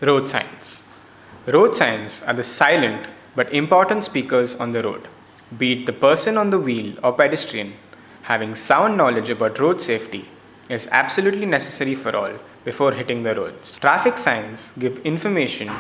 Road signs. Road signs are the silent but important speakers on the road. Be it the person on the wheel or pedestrian, having sound knowledge about road safety is absolutely necessary for all before hitting the roads. Traffic signs give information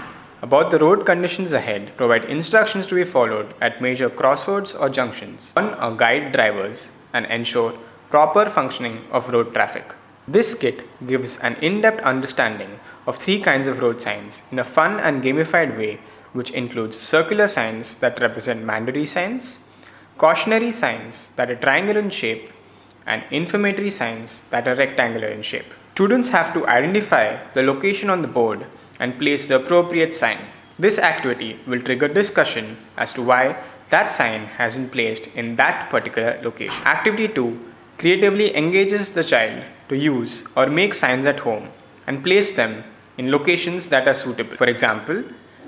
about the road conditions ahead, provide instructions to be followed at major crossroads or junctions, warn or guide drivers, and ensure proper functioning of road traffic. This kit gives an in-depth understanding of 3 kinds of road signs in a fun and gamified way, which includes circular signs that represent mandatory signs, cautionary signs that are triangular in shape, and informatory signs that are rectangular in shape. Students have to identify the location on the board and place the appropriate sign. This activity will trigger discussion as to why that sign has been placed in that particular location. Activity 2 creatively engages the child to use or make signs at home and place them in locations that are suitable. For example,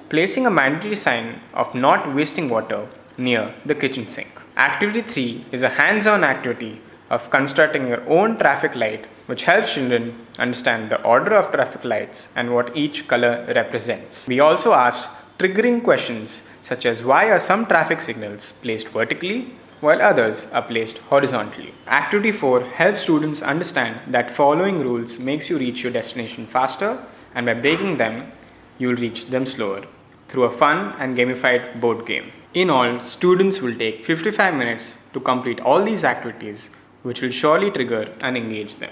placing a mandatory sign of not wasting water near the kitchen sink. Activity 3 is a hands-on activity of constructing your own traffic light, which helps children understand the order of traffic lights and what each color represents. We also asked triggering questions such as why are some traffic signals placed vertically while others are placed horizontally. Activity 4 helps students understand that following rules makes you reach your destination faster, and by breaking them, you'll reach them slower through a fun and gamified board game. In all, students will take 55 minutes to complete all these activities, which will surely trigger and engage them.